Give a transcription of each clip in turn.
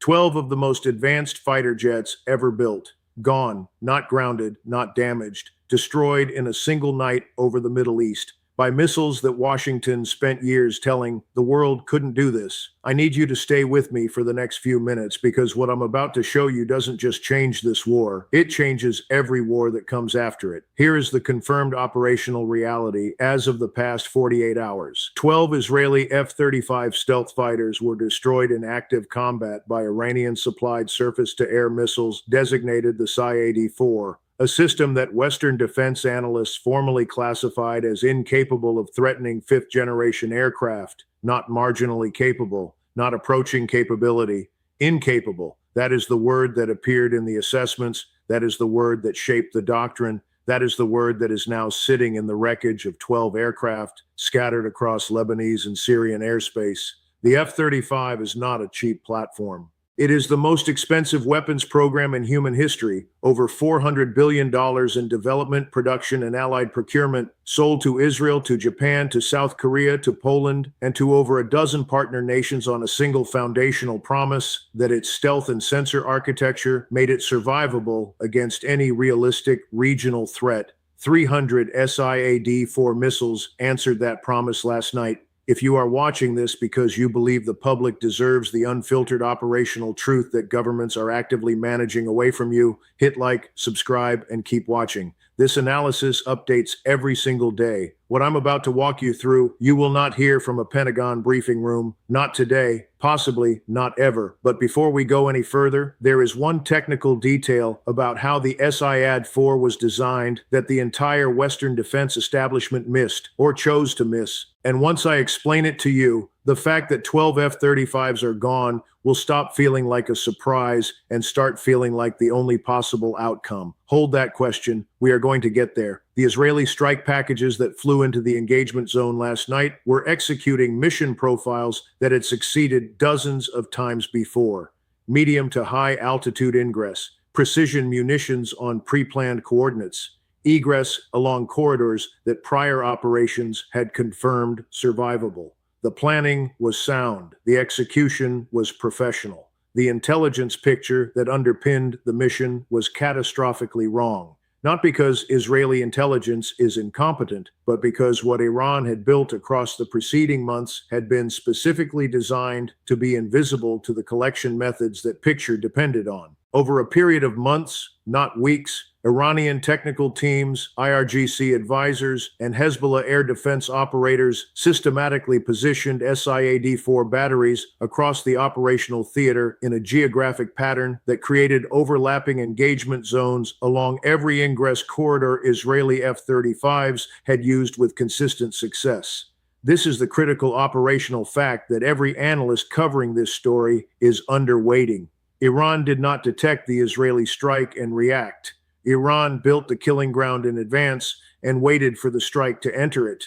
12 of the most advanced fighter jets ever built. Gone, not grounded, not damaged, destroyed in a single night over the Middle East by missiles that Washington spent years telling the world couldn't do this. I need you to stay with me for the next few minutes because what I'm about to show you doesn't just change this war, it changes every war that comes after it. Here is the confirmed operational reality as of the past 48 hours. 12 Israeli F-35 stealth fighters were destroyed in active combat by Iranian-supplied surface-to-air missiles designated the SIAD-4. A system that Western defense analysts formally classified as incapable of threatening fifth-generation aircraft, not marginally capable, not approaching capability, incapable. That is the word that appeared in the assessments. That is the word that shaped the doctrine. That is the word that is now sitting in the wreckage of 12 aircraft scattered across Lebanese and Syrian airspace. The F-35 is not a cheap platform. It is the most expensive weapons program in human history, over $400 billion in development, production, and allied procurement, sold to Israel, to Japan, to South Korea, to Poland, and to over a dozen partner nations on a single foundational promise that its stealth and sensor architecture made it survivable against any realistic regional threat. 300 SIAD-4 missiles answered that promise last night. If you are watching this because you believe the public deserves the unfiltered operational truth that governments are actively managing away from you, hit like, subscribe, and keep watching. This analysis updates every single day. What I'm about to walk you through, you will not hear from a Pentagon briefing room, not today, possibly not ever. But before we go any further, there is one technical detail about how the SIAD-4 was designed that the entire Western defense establishment missed, or chose to miss. And once I explain it to you, the fact that 12 F-35s are gone will stop feeling like a surprise and start feeling like the only possible outcome. Hold that question. We are going to get there. The Israeli strike packages that flew into the engagement zone last night were executing mission profiles that had succeeded dozens of times before. Medium to high altitude ingress, precision munitions on pre-planned coordinates, egress along corridors that prior operations had confirmed survivable. The planning was sound. The execution was professional. The intelligence picture that underpinned the mission was catastrophically wrong. Not because Israeli intelligence is incompetent, but because what Iran had built across the preceding months had been specifically designed to be invisible to the collection methods that picture depended on. Over a period of months, not weeks, Iranian technical teams, IRGC advisors, and Hezbollah air defense operators systematically positioned SIAD-4 batteries across the operational theater in a geographic pattern that created overlapping engagement zones along every ingress corridor Israeli F-35s had used with consistent success. This is the critical operational fact that every analyst covering this story is underweighting. Iran did not detect the Israeli strike and react. Iran built the killing ground in advance and waited for the strike to enter it.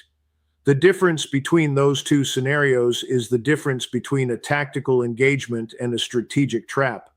The difference between those two scenarios is the difference between a tactical engagement and a strategic trap.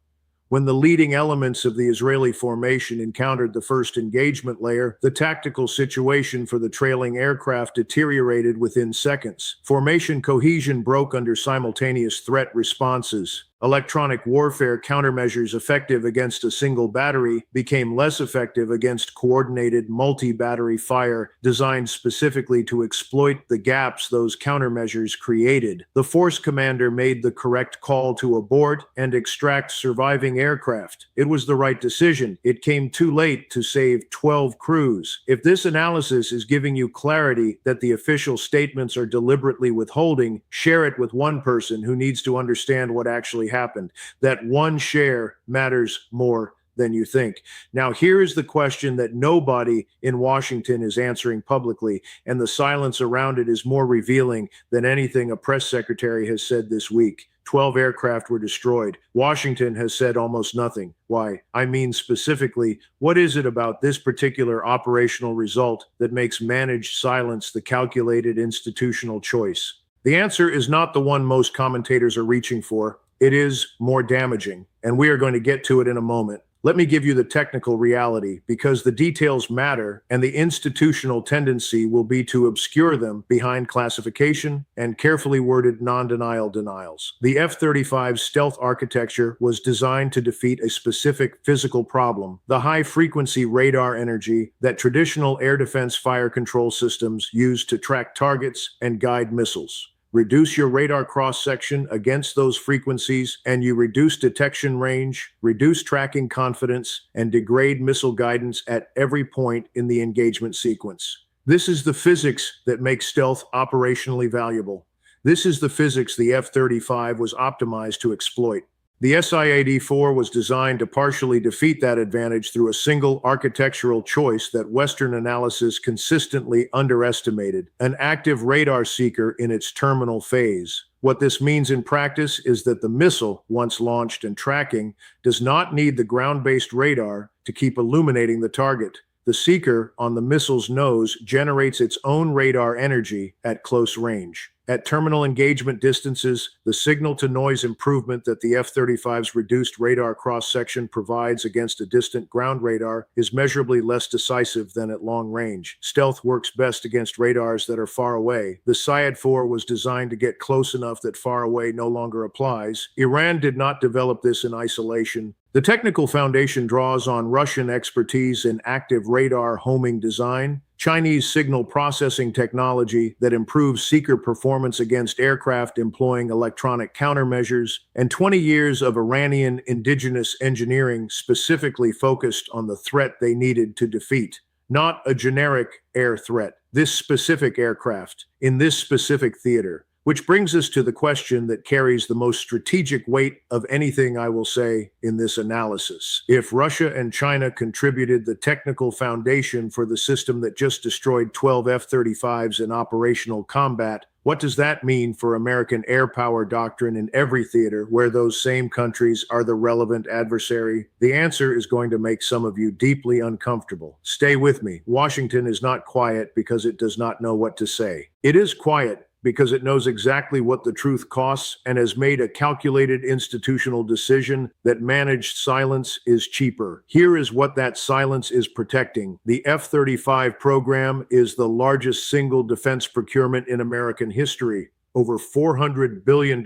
When the leading elements of the Israeli formation encountered the first engagement layer, the tactical situation for the trailing aircraft deteriorated within seconds. Formation cohesion broke under simultaneous threat responses. Electronic warfare countermeasures effective against a single battery became less effective against coordinated multi-battery fire designed specifically to exploit the gaps those countermeasures created. The force commander made the correct call to abort and extract surviving aircraft. It was the right decision. It came too late to save 12 crews. If this analysis is giving you clarity that the official statements are deliberately withholding, share it with one person who needs to understand what actually happened. That one share matters more than you think. Now, here is the question that nobody in Washington is answering publicly, and the silence around it is more revealing than anything a press secretary has said this week. 12 aircraft were destroyed. Washington has said almost nothing. Why? I mean specifically, what is it about this particular operational result that makes managed silence the calculated institutional choice? The answer is not the one most commentators are reaching for. It is more damaging, and we are going to get to it in a moment. Let me give you the technical reality, because the details matter and the institutional tendency will be to obscure them behind classification and carefully worded non-denial denials. The F-35's stealth architecture was designed to defeat a specific physical problem, the high-frequency radar energy that traditional air defense fire control systems use to track targets and guide missiles. Reduce your radar cross-section against those frequencies, and you reduce detection range, reduce tracking confidence, and degrade missile guidance at every point in the engagement sequence. This is the physics that makes stealth operationally valuable. This is the physics the F-35 was optimized to exploit. The SIAD-4 was designed to partially defeat that advantage through a single architectural choice that Western analysis consistently underestimated: an active radar seeker in its terminal phase. What this means in practice is that the missile, once launched and tracking, does not need the ground-based radar to keep illuminating the target. The seeker on the missile's nose generates its own radar energy at close range. At terminal engagement distances, the signal-to-noise improvement that the F-35's reduced radar cross-section provides against a distant ground radar is measurably less decisive than at long range. Stealth works best against radars that are far away. The SIAD-4 was designed to get close enough that far away no longer applies. Iran did not develop this in isolation. The technical foundation draws on Russian expertise in active radar homing design, Chinese signal processing technology that improves seeker performance against aircraft employing electronic countermeasures, and 20 years of Iranian indigenous engineering specifically focused on the threat they needed to defeat. Not a generic air threat, this specific aircraft, in this specific theater. Which brings us to the question that carries the most strategic weight of anything I will say in this analysis. If Russia and China contributed the technical foundation for the system that just destroyed 12 F-35s in operational combat, what does that mean for American air power doctrine in every theater where those same countries are the relevant adversary? The answer is going to make some of you deeply uncomfortable. Stay with me. Washington is not quiet because it does not know what to say. It is quiet because it knows exactly what the truth costs and has made a calculated institutional decision that managed silence is cheaper. Here is what that silence is protecting. The F-35 program is the largest single defense procurement in American history. Over $400 billion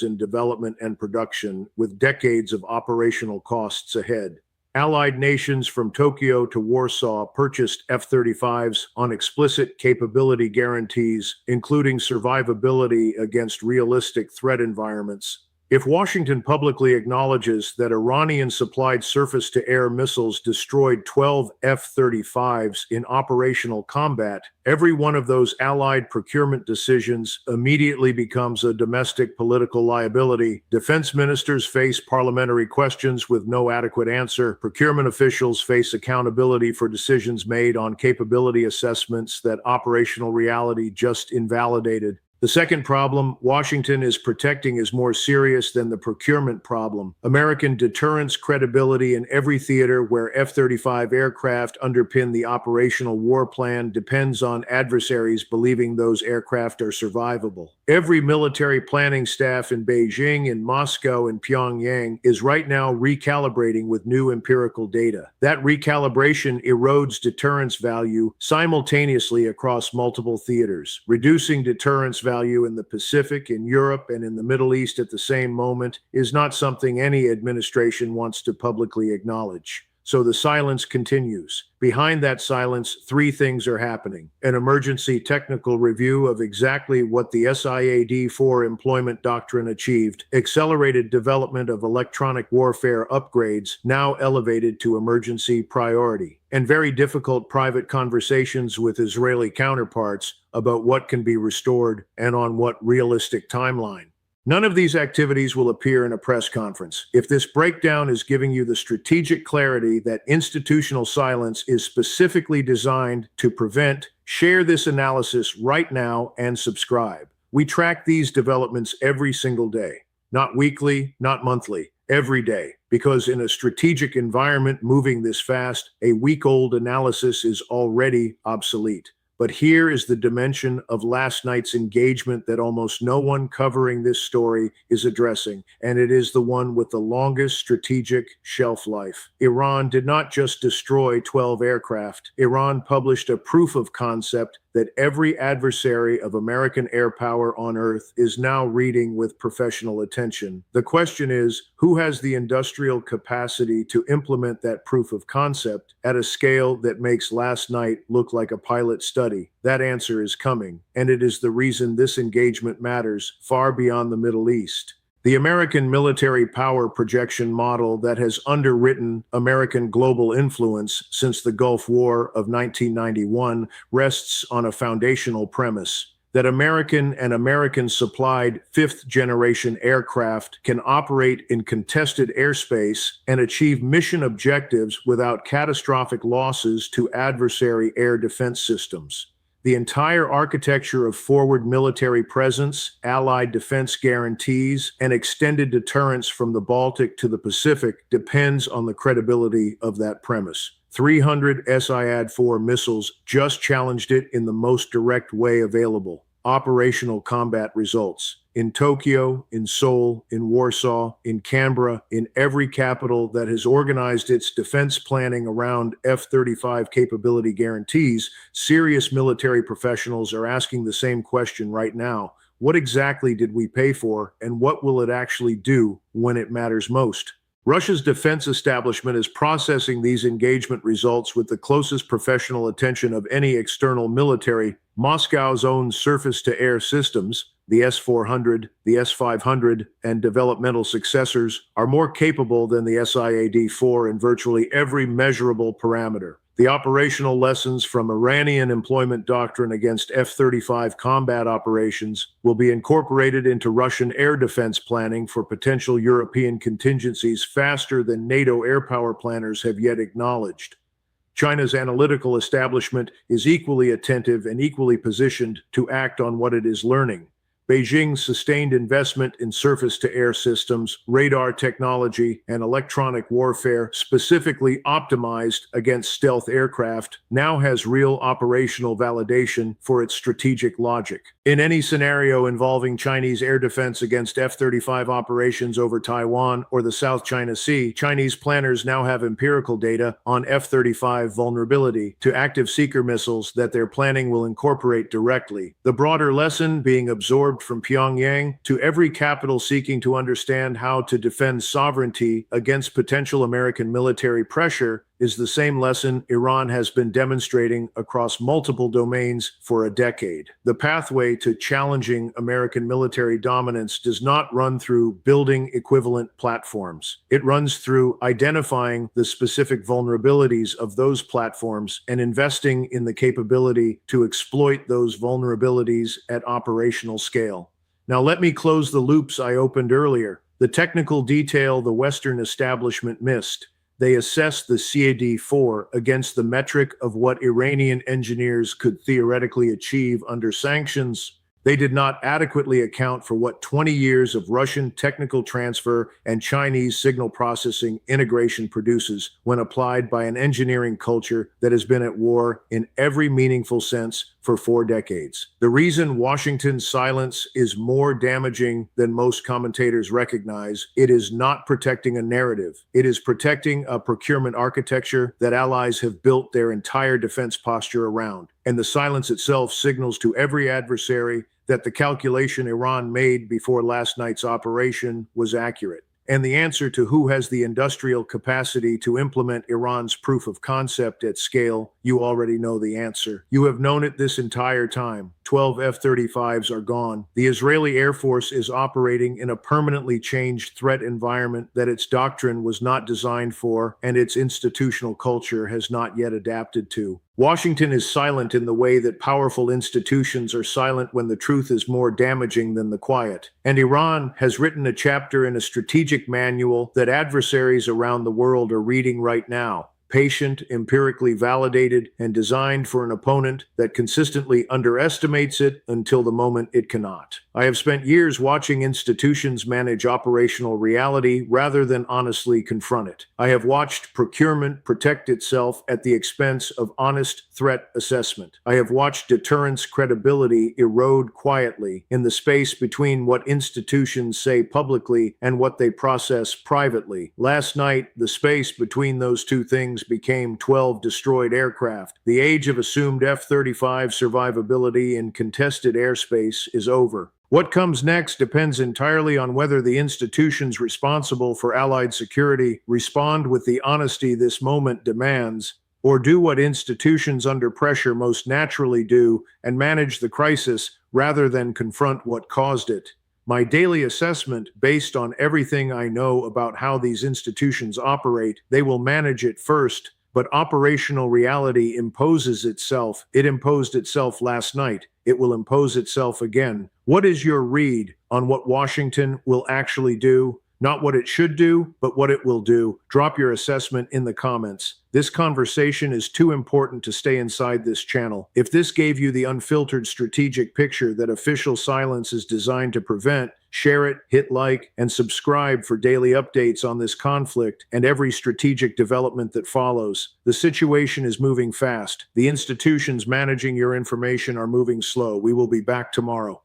in development and production, with decades of operational costs ahead. Allied nations from Tokyo to Warsaw purchased F-35s on explicit capability guarantees, including survivability against realistic threat environments. If Washington publicly acknowledges that Iranian-supplied surface-to-air missiles destroyed 12 F-35s in operational combat, every one of those Allied procurement decisions immediately becomes a domestic political liability. Defense ministers face parliamentary questions with no adequate answer. Procurement officials face accountability for decisions made on capability assessments that operational reality just invalidated. The second problem Washington is protecting is more serious than the procurement problem. American deterrence credibility in every theater where F-35 aircraft underpin the operational war plan depends on adversaries believing those aircraft are survivable. Every military planning staff in Beijing, in Moscow, and Pyongyang is right now recalibrating with new empirical data. That recalibration erodes deterrence value simultaneously across multiple theaters, reducing deterrence value in the Pacific, in Europe, and in the Middle East at the same moment is not something any administration wants to publicly acknowledge. So the silence continues. Behind that silence, three things are happening. An emergency technical review of exactly what the SIAD-4 employment doctrine achieved, accelerated development of electronic warfare upgrades now elevated to emergency priority, and very difficult private conversations with Israeli counterparts about what can be restored and on what realistic timeline. None of these activities will appear in a press conference. If this breakdown is giving you the strategic clarity that institutional silence is specifically designed to prevent, share this analysis right now and subscribe. We track these developments every single day, not weekly, not monthly, every day, because in a strategic environment moving this fast, a week-old analysis is already obsolete. But here is the dimension of last night's engagement that almost no one covering this story is addressing, and it is the one with the longest strategic shelf life. Iran did not just destroy 12 aircraft. Iran published a proof of concept that every adversary of American air power on Earth is now reading with professional attention. The question is, who has the industrial capacity to implement that proof of concept at a scale that makes last night look like a pilot study? That answer is coming, and it is the reason this engagement matters far beyond the Middle East. The American military power projection model that has underwritten American global influence since the Gulf War of 1991 rests on a foundational premise: that American and American-supplied fifth-generation aircraft can operate in contested airspace and achieve mission objectives without catastrophic losses to adversary air defense systems. The entire architecture of forward military presence, allied defense guarantees, and extended deterrence from the Baltic to the Pacific depends on the credibility of that premise. 300 SIAD-4 missiles just challenged it in the most direct way available: operational combat results. In Tokyo, in Seoul, in Warsaw, in Canberra, in every capital that has organized its defense planning around F-35 capability guarantees, serious military professionals are asking the same question right now: what exactly did we pay for, and what will it actually do when it matters most? Russia's defense establishment is processing these engagement results with the closest professional attention of any external military. Moscow's own surface-to-air systems, the S-400, the S-500, and developmental successors, are more capable than the SIAD-4 in virtually every measurable parameter. The operational lessons from Iranian employment doctrine against F-35 combat operations will be incorporated into Russian air defense planning for potential European contingencies faster than NATO air power planners have yet acknowledged. China's analytical establishment is equally attentive and equally positioned to act on what it is learning. Beijing's sustained investment in surface-to-air systems, radar technology, and electronic warfare specifically optimized against stealth aircraft now has real operational validation for its strategic logic. In any scenario involving Chinese air defense against F-35 operations over Taiwan or the South China Sea, Chinese planners now have empirical data on F-35 vulnerability to active seeker missiles that their planning will incorporate directly. The broader lesson being absorbed from Pyongyang to every capital seeking to understand how to defend sovereignty against potential American military pressure is the same lesson Iran has been demonstrating across multiple domains for a decade. The pathway to challenging American military dominance does not run through building equivalent platforms. It runs through identifying the specific vulnerabilities of those platforms and investing in the capability to exploit those vulnerabilities at operational scale. Now let me close the loops I opened earlier. The technical detail the Western establishment missed. They assessed the CRIPPLED against the metric of what Iranian engineers could theoretically achieve under sanctions. They did not adequately account for what 20 years of Russian technical transfer and Chinese signal processing integration produces when applied by an engineering culture that has been at war in every meaningful sense for 4 decades. The reason Washington's silence is more damaging than most commentators recognize, it is not protecting a narrative. It is protecting a procurement architecture that allies have built their entire defense posture around. And the silence itself signals to every adversary that the calculation Iran made before last night's operation was accurate. And the answer to who has the industrial capacity to implement Iran's proof of concept at scale, you already know the answer. You have known it this entire time. 12 F-35s are gone. The Israeli Air Force is operating in a permanently changed threat environment that its doctrine was not designed for and its institutional culture has not yet adapted to. Washington is silent in the way that powerful institutions are silent when the truth is more damaging than the quiet. And Iran has written a chapter in a strategic manual that adversaries around the world are reading right now. Patient, empirically validated, and designed for an opponent that consistently underestimates it until the moment it cannot. I have spent years watching institutions manage operational reality rather than honestly confront it. I have watched procurement protect itself at the expense of honest threat assessment. I have watched deterrence credibility erode quietly in the space between what institutions say publicly and what they process privately. Last night, the space between those two things became 12 destroyed aircraft. The age of assumed F-35 survivability in contested airspace is over. What comes next depends entirely on whether the institutions responsible for Allied security respond with the honesty this moment demands, or do what institutions under pressure most naturally do and manage the crisis rather than confront what caused it. My daily assessment, based on everything I know about how these institutions operate, they will manage it first, but operational reality imposes itself. It imposed itself last night. It will impose itself again. What is your read on what Washington will actually do? Not what it should do, but what it will do. Drop your assessment in the comments. This conversation is too important to stay inside this channel. If this gave you the unfiltered strategic picture that official silence is designed to prevent, share it, hit like, and subscribe for daily updates on this conflict and every strategic development that follows. The situation is moving fast. The institutions managing your information are moving slow. We will be back tomorrow.